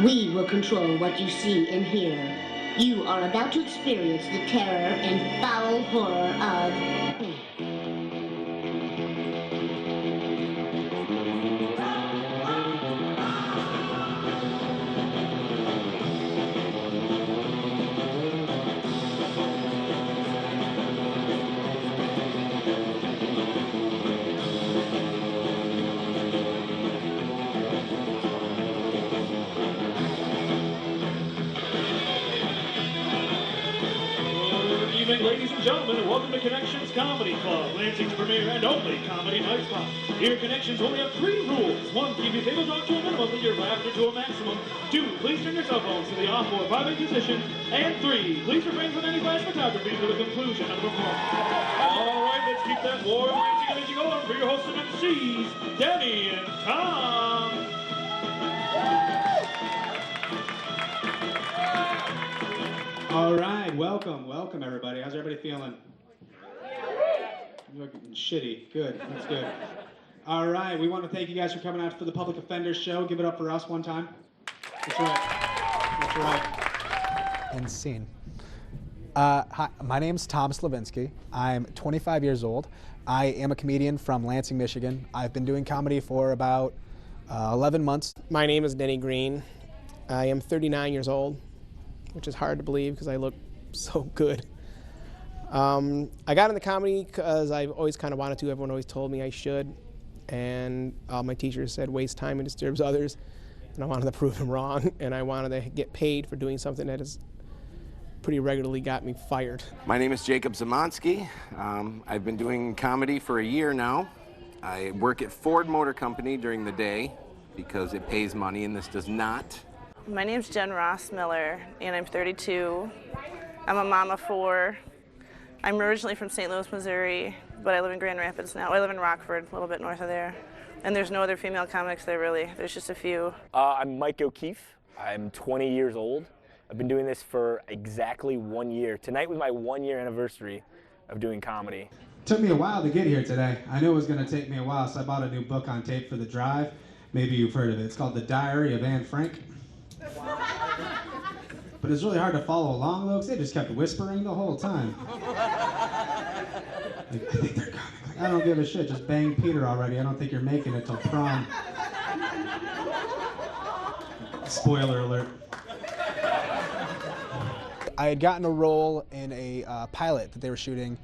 We will control what you see and hear. You are about to experience the terror and foul horror of... Ladies and gentlemen, welcome to Connections Comedy Club, Lansing's premier and only comedy night spot. Here, Connections only have 3 rules. 1, keep your table talk to a minimum and your laughter to a maximum. 2, please turn your cell phones to the off or private position. And 3, please refrain from any flash photography to the conclusion of the performance. All right, let's keep that warm Lansing energy going for your hosts and MCs, Danny and Tom. All right, welcome everybody. How's everybody feeling? You're looking shitty. Good, that's good. All right, we want to thank you guys for coming out for the Public Offenders Show. Give it up for us one time. That's right. And scene. Hi, my name's Thomas Levinsky. I'm 25 years old. I am a comedian from Lansing, Michigan. I've been doing comedy for about 11 months. My name is Denny Green. I am 39 years old, which is hard to believe because I look so good. I got into comedy because I've always kind of wanted to. Everyone always told me I should. And all my teachers said waste time and disturbs others. And I wanted to prove them wrong. And I wanted to get paid for doing something that has pretty regularly got me fired. My name is Jacob Zamansky. I've been doing comedy for a year now. I work at Ford Motor Company during the day because it pays money and this does not. My name's Jen Ross Miller, and I'm 32. I'm a mom of 4. I'm originally from St. Louis, Missouri, but I live in Grand Rapids now. I live in Rockford, a little bit north of there. And there's no other female comics there, really. There's just a few. I'm Mike O'Keefe. I'm 20 years old. I've been doing this for exactly 1 year. Tonight was my 1-year anniversary of doing comedy. It took me a while to get here today. I knew it was going to take me a while, so I bought a new book on tape for the drive. Maybe you've heard of it. It's called The Diary of Anne Frank. But it's really hard to follow along, though, because they just kept whispering the whole time. Like, I think they're coming. Like, I don't give a shit. Just bang Peter already. I don't think you're making it till prom. Spoiler alert. I had gotten a role in a pilot that they were shooting,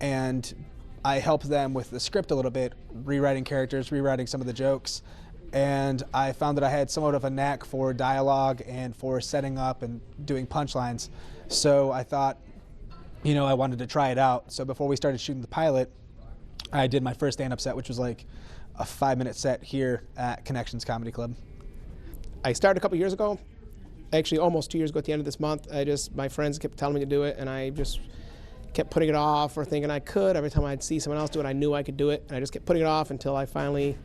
and I helped them with the script a little bit, rewriting characters, rewriting some of the jokes. And I found that I had somewhat of a knack for dialogue and for setting up and doing punchlines. So I thought, I wanted to try it out. So before we started shooting the pilot, I did my first stand-up set, which was like a 5-minute set here at Connections Comedy Club. I started a couple years ago, actually almost 2 years ago at the end of this month. My friends kept telling me to do it, and I just kept putting it off or thinking I could. Every time I'd see someone else do it, I knew I could do it, and I just kept putting it off until I finally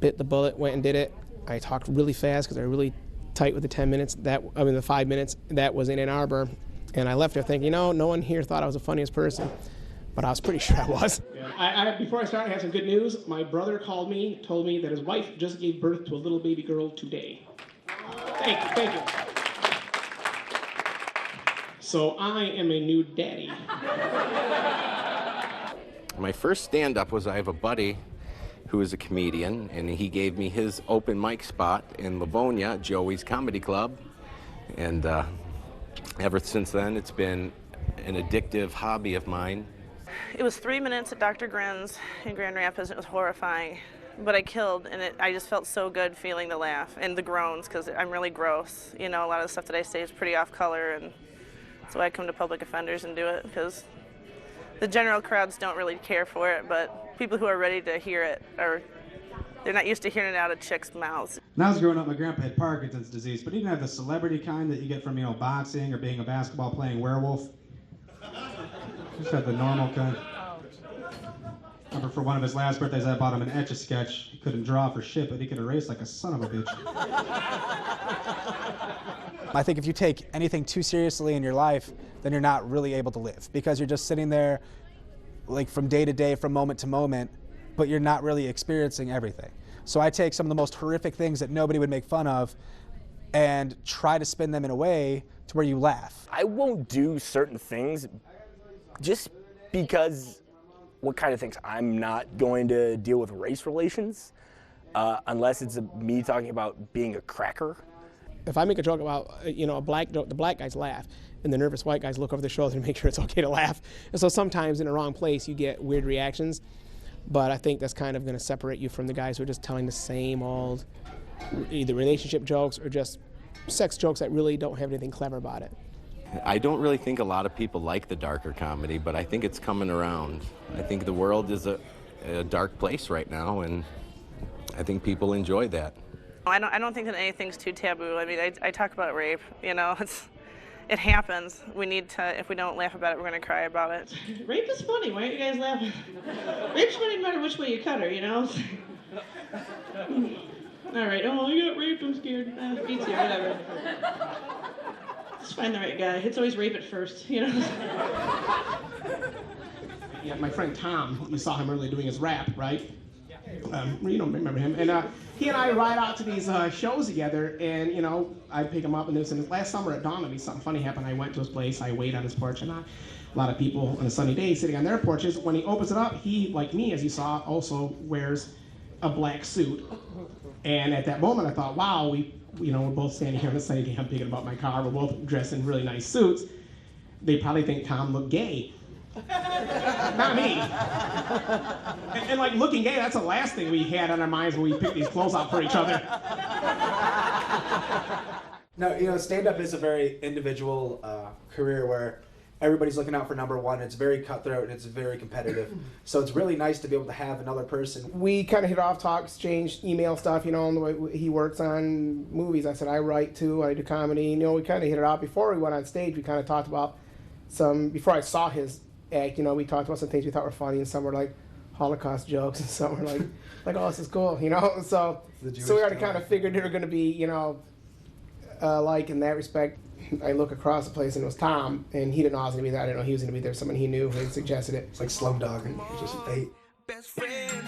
bit the bullet, went and did it. I talked really fast because I was really tight with the 10 minutes, the 5 minutes that was in Ann Arbor. And I left there thinking, no one here thought I was the funniest person, but I was pretty sure I was. Yeah. Before I start, I have some good news. My brother called me, told me that his wife just gave birth to a little baby girl today. Thank you. So I am a new daddy. My first stand-up was I have a buddy who is a comedian, and he gave me his open mic spot in Livonia, Joey's Comedy Club. And ever since then, it's been an addictive hobby of mine. It was 3 minutes at Dr. Grin's in Grand Rapids. It was horrifying, but I killed, and I just felt so good feeling the laugh and the groans, because I'm really gross. A lot of the stuff that I say is pretty off color, and so I come to Public Offenders and do it, because the general crowds don't really care for it, but people who are ready to hear it they're not used to hearing it out of chicks' mouths. When I was growing up, my grandpa had Parkinson's disease, but he didn't have the celebrity kind that you get from, boxing or being a basketball playing werewolf. Just had the normal kind. Remember, for one of his last birthdays, I bought him an Etch-a-Sketch. He couldn't draw for shit, but he could erase like a son of a bitch. I think if you take anything too seriously in your life, then you're not really able to live, because you're just sitting there like from day to day, from moment to moment, but you're not really experiencing everything. So I take some of the most horrific things that nobody would make fun of and try to spin them in a way to where you laugh. I won't do certain things just because what kind of things? I'm not going to deal with race relations unless it's me talking about being a cracker. If I make a joke about, a black joke, the black guys laugh, and the nervous white guys look over their shoulder to make sure it's okay to laugh. And so sometimes in the wrong place, you get weird reactions. But I think that's kind of going to separate you from the guys who are just telling the same old, either relationship jokes or just sex jokes that really don't have anything clever about it. I don't really think a lot of people like the darker comedy, but I think it's coming around. I think the world is a dark place right now, and I think people enjoy that. I don't think that anything's too taboo. I mean, I talk about rape, it happens. We need to, if we don't laugh about it, we're going to cry about it. Rape is funny. Why aren't you guys laughing? Rape's funny no matter which way you cut her, All right, oh, I got raped, I'm scared. Me too, whatever. Just find the right guy. It's always rape at first, Yeah, my friend Tom, you saw him earlier doing his rap, right? You don't remember him. And he and I ride out to these shows together, and, I pick him up and this. And last summer at Donovan, something funny happened. I went to his place, I wait on his porch, and a lot of people on a sunny day sitting on their porches. When he opens it up, he, like me, as you saw, also wears a black suit. And at that moment, I thought, wow, we're both standing here on a sunny day. I'm thinking about my car. We're both dressed in really nice suits. They probably think Tom looked gay. Not me. And like looking gay, that's the last thing we had on our minds when we picked these clothes out for each other. No, stand-up is a very individual career where everybody's looking out for number one. It's very cutthroat and it's very competitive. So it's really nice to be able to have another person. We kind of hit off, talk, exchange email stuff, and the way he works on movies. I said, I write too, I do comedy. We kind of hit it off. Before we went on stage, we kind of talked about before I saw his act, we talked about some things we thought were funny, and some were like Holocaust jokes, and some were like, oh, this is cool, So we already kind of figured they were going to be, like in that respect. I look across the place and it was Tom, and he didn't know I was going to be there. I didn't know he was going to be there. Someone he knew who had suggested it. It's like Slumdog, and it's just a date. Best friend.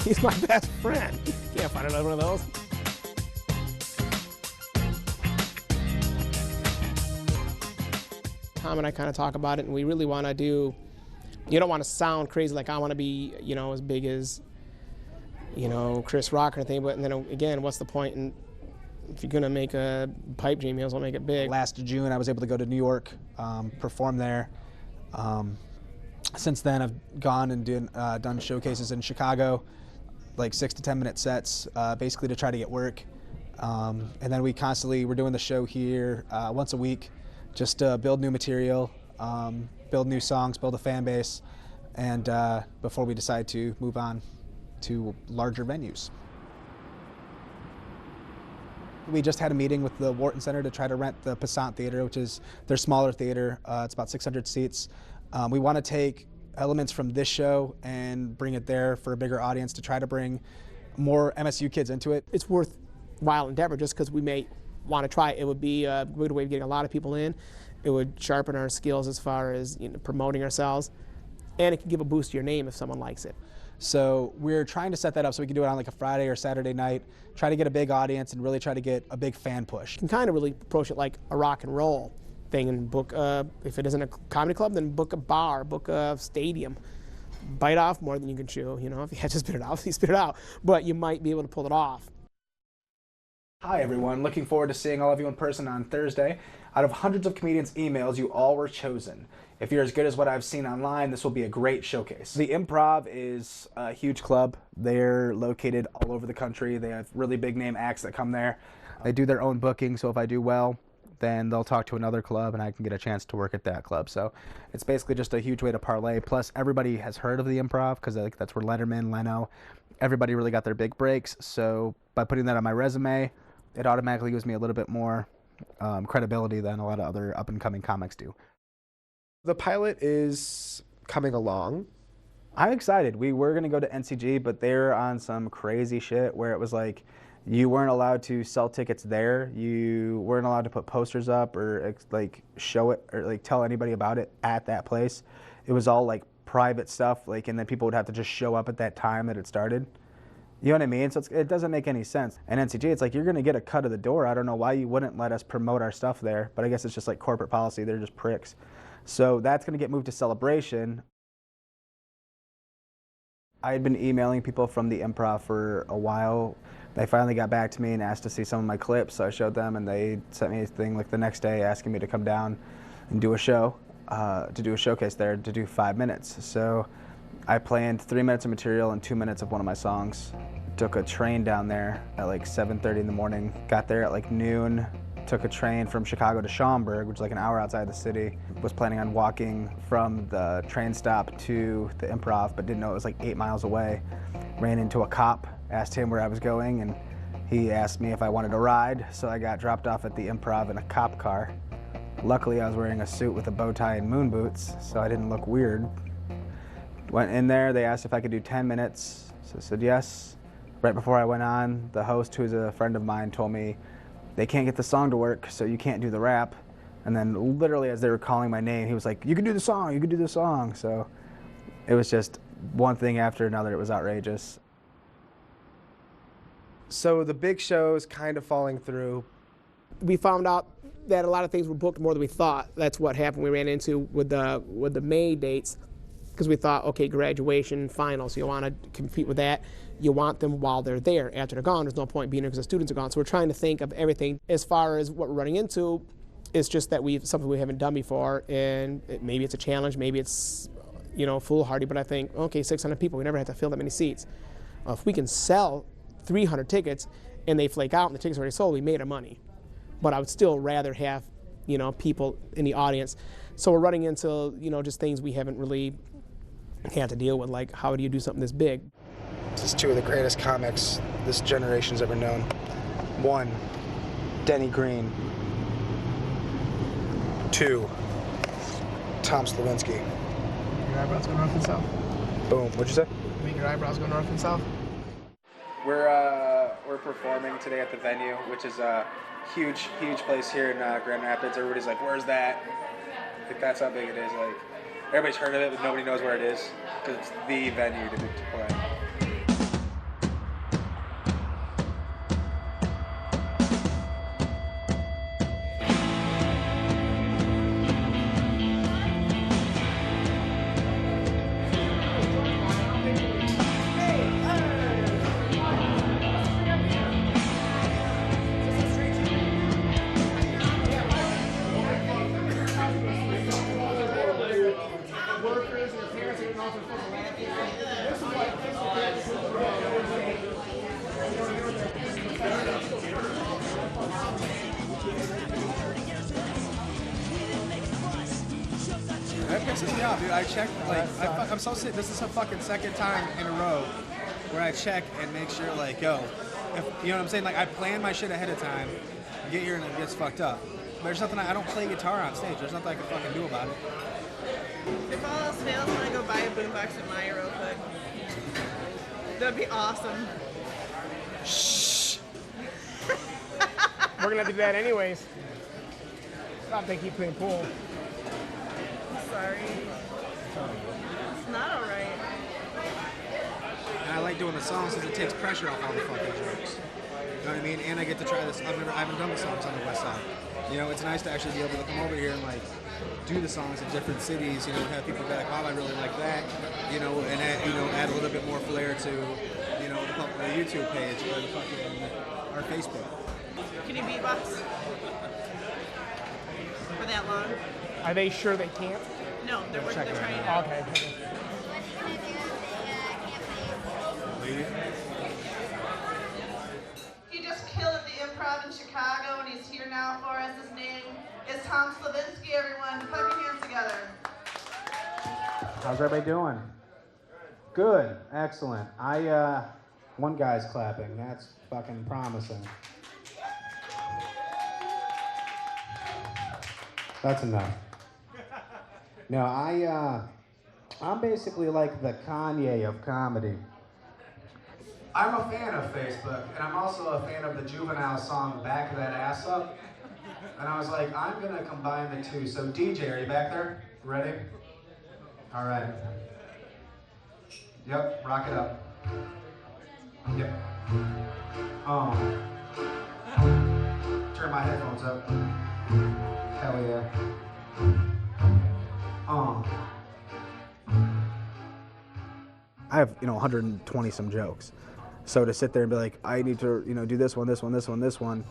He's my best friend. Can't find another one of those. Tom and I kind of talk about it, and we really want to do, you don't want to sound crazy like I want to be, as big as, Chris Rock or anything, but and then again, what's the point in, if you're going to make a pipe dream, you also make it big. Last June, I was able to go to New York, perform there. Since then, I've gone and done showcases in Chicago, like 6 to 10 minute sets, basically to try to get work. And then we're doing the show here once a week, just to build new material, build new songs, build a fan base, and before we decide to move on to larger venues. We just had a meeting with the Wharton Center to try to rent the Passant Theater, which is their smaller theater. It's about 600 seats. We want to take elements from this show and bring it there for a bigger audience to try to bring more MSU kids into it. It's worthwhile endeavor just because we may want to try it. It would be a good way of getting a lot of people in. It would sharpen our skills as far as promoting ourselves, and it can give a boost to your name if someone likes it. So we're trying to set that up so we can do it on like a Friday or Saturday night, try to get a big audience and really try to get a big fan push. You can kind of really approach it like a rock and roll thing and book, if it isn't a comedy club, then book a bar, book a stadium. Bite off more than you can chew, if you had to spit it out, you spit it out. But you might be able to pull it off. Hi everyone, looking forward to seeing all of you in person on Thursday. Out of hundreds of comedians' emails, you all were chosen. If you're as good as what I've seen online, this will be a great showcase. The Improv is a huge club. They're located all over the country. They have really big name acts that come there. They do their own booking, so if I do well, then they'll talk to another club and I can get a chance to work at that club. So it's basically just a huge way to parlay. Plus everybody has heard of the Improv because I think that's where Letterman, Leno, everybody really got their big breaks. So by putting that on my resume, it automatically gives me a little bit more credibility than a lot of other up-and-coming comics do. The pilot is coming along. I'm excited. We were going to go to NCG, but they're on some crazy shit where it was like you weren't allowed to sell tickets there. You weren't allowed to put posters up or like show it or like tell anybody about it at that place. It was all like private stuff, like, and then people would have to just show up at that time that it started. You know what I mean? So it doesn't make any sense. And NCG, it's like you're going to get a cut of the door. I don't know why you wouldn't let us promote our stuff there, but I guess it's just like corporate policy. They're just pricks. So that's going to get moved to Celebration. I had been emailing people from the Improv for a while. They finally got back to me and asked to see some of my clips, so I showed them, and they sent me a thing like the next day asking me to come down and do a show, to do a showcase there, to do 5 minutes. So I planned 3 minutes of material and 2 minutes of one of my songs. Took a train down there at like 7:30 in the morning, got there at like noon, took a train from Chicago to Schaumburg, which is like an hour outside the city. Was planning on walking from the train stop to the Improv, but didn't know it was like 8 miles away. Ran into a cop, asked him where I was going, and he asked me if I wanted a ride, so I got dropped off at the Improv in a cop car. Luckily, I was wearing a suit with a bow tie and moon boots, so I didn't look weird. Went in there, they asked if I could do 10 minutes, so I said yes. Right before I went on, the host, who's a friend of mine, told me they can't get the song to work, so you can't do the rap. And then literally as they were calling my name, he was like, you can do the song, you can do the song. So it was just one thing after another. It was outrageous. So the big show's kind of falling through. We found out that a lot of things were booked more than we thought. That's what happened. We ran into with the May dates, because we thought, okay, graduation, finals, you want to compete with that. You want them while they're there. After they're gone, there's no point being there because the students are gone. So we're trying to think of everything. As far as what we're running into, it's just that something we haven't done before, and maybe it's a challenge, maybe it's, foolhardy, but I think, okay, 600 people, we never have to fill that many seats. If we can sell 300 tickets and they flake out and the tickets are already sold, we made our money. But I would still rather have, people in the audience. So we're running into, just things we haven't really had to deal with, like how do you do something this big? This is two of the greatest comics this generation's ever known. One, Denny Green. Two, Tom Levinsky. Your eyebrows go north and south. Boom. What'd you say? Make your eyebrows go north and south. We're performing today at the venue, which is a huge place here in Grand Rapids. Everybody's like, "Where's that?" Like, that's how big it is. Like, everybody's heard of it, but nobody knows where it is because it's the venue to play. That pisses me off, dude. I check, like, I'm so sick. This is the fucking second time in a row where I check and make sure, like, yo, if, you know what I'm saying? Like, I plan my shit ahead of time, get here and it gets fucked up. But there's nothing, I don't play guitar on stage. There's nothing I can fucking do about it. If all else fails, I'm gonna go buy a boombox at Maya real quick. That'd be awesome. Shh. We're gonna have to do that anyways. Stop, they keep playing pool. Sorry. It's not alright. And I like doing the songs because it takes pressure off all the fucking jokes. You know what I mean? And I get to try this. I haven't done the songs on the West Side. You know, it's nice to actually be able to come over here and like do the songs in different cities. You know, and have people be like, "Wow, I really like that." You know, and add a little bit more flair to, the YouTube page or the fucking our Facebook. Can you beatbox? For that long? Are they sure they can't? No, they're trying. Okay. He just killed at the Improv in Chicago, and he's here now for us. His name is Tom Levinsky, everyone. Put your hands together. How's everybody doing? Good. Excellent. One guy's clapping. That's fucking promising. That's enough. No, I'm basically like the Kanye of comedy. I'm a fan of Facebook, and I'm also a fan of the Juvenile song Back That Ass Up. And I was like, I'm gonna combine the two. So DJ, are you back there? Ready? All right. Yep, rock it up. Yep. Turn my headphones up. Hell yeah. I have, 120 some jokes. So to sit there and be like, I need to, do this one, this one, this one, this one,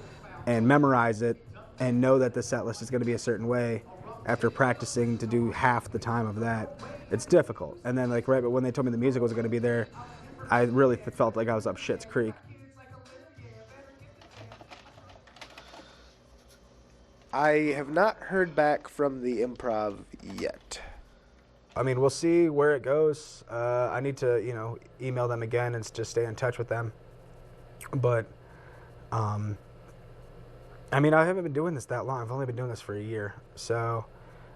and memorize it, and know that the set list is going to be a certain way after practicing to do half the time of that, it's difficult. And then right when they told me the music was going to be there, I really felt like I was up Schitt's Creek. I have not heard back from the Improv yet. I mean, we'll see where it goes. I need to, email them again and just stay in touch with them. But, I mean, I haven't been doing this that long. I've only been doing this for a year. So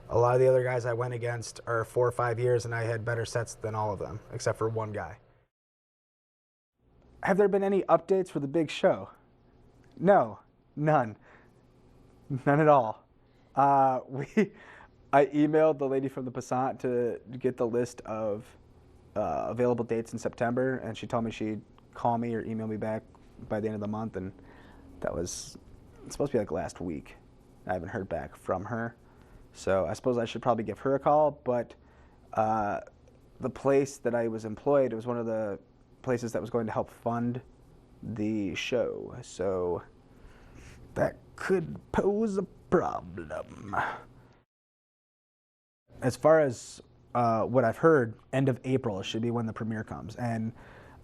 a lot of the other guys I went against are 4 or 5 years, and I had better sets than all of them, except for one guy. Have there been any updates for the big show? No, none. None at all. I emailed the lady from the Passant to get the list of available dates in September, and she told me she'd call me or email me back by the end of the month, and it's supposed to be last week. I haven't heard back from her, so I suppose I should probably give her a call, but the place that I was employed, it was one of the places that was going to help fund the show, so that could pose a problem. As far as what I've heard, end of April should be when the premiere comes, and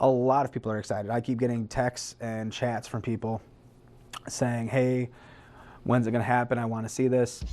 a lot of people are excited. I keep getting texts and chats from people saying, hey, when's it gonna happen? I wanna see this.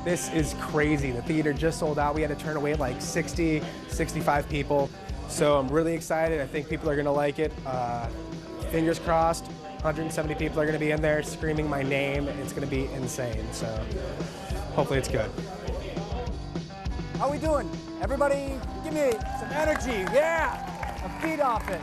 This is crazy. The theater just sold out. We had to turn away 60, 65 people. So I'm really excited. I think people are gonna like it. Fingers crossed, 170 people are gonna be in there screaming my name. It's gonna be insane. So hopefully it's good. How we doing? Everybody give me some energy. Yeah, a feed off it.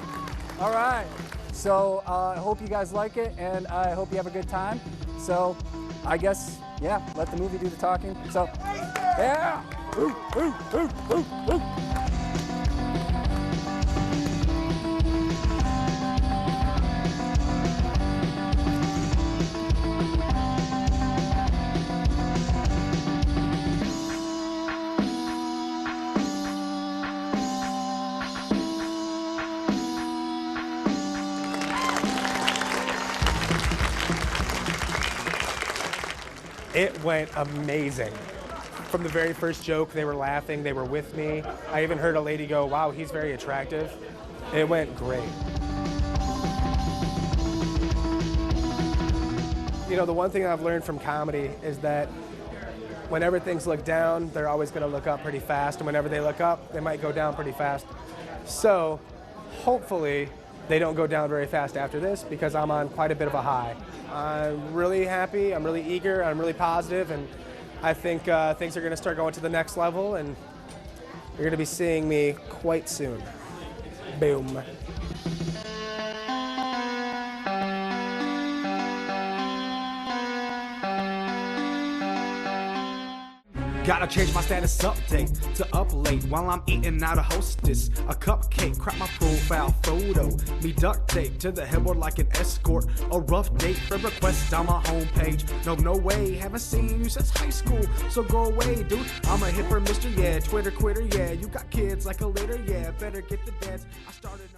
All right. So I hope you guys like it, and I hope you have a good time. So I guess, yeah, let the movie do the talking. So, yeah. Ooh, ooh, ooh, ooh, ooh. It went amazing. From the very first joke, they were laughing, they were with me. I even heard a lady go, wow, he's very attractive. It went great. You know, the one thing I've learned from comedy is that whenever things look down, they're always gonna look up pretty fast, and whenever they look up, they might go down pretty fast. So, hopefully, they don't go down very fast after this, because I'm on quite a bit of a high. I'm really happy, I'm really eager, I'm really positive, and I think things are gonna start going to the next level, and you're gonna be seeing me quite soon. Boom. Gotta change my status update to up late while I'm eating out a hostess. A cupcake, crop my profile photo. Me duct tape to the headboard like an escort. A rough date, friend request on my homepage. No way, haven't seen you since high school. So go away, dude. I'm a hipper, mister, yeah. Twitter quitter, yeah. You got kids like a litter, yeah. Better get the dance. I started.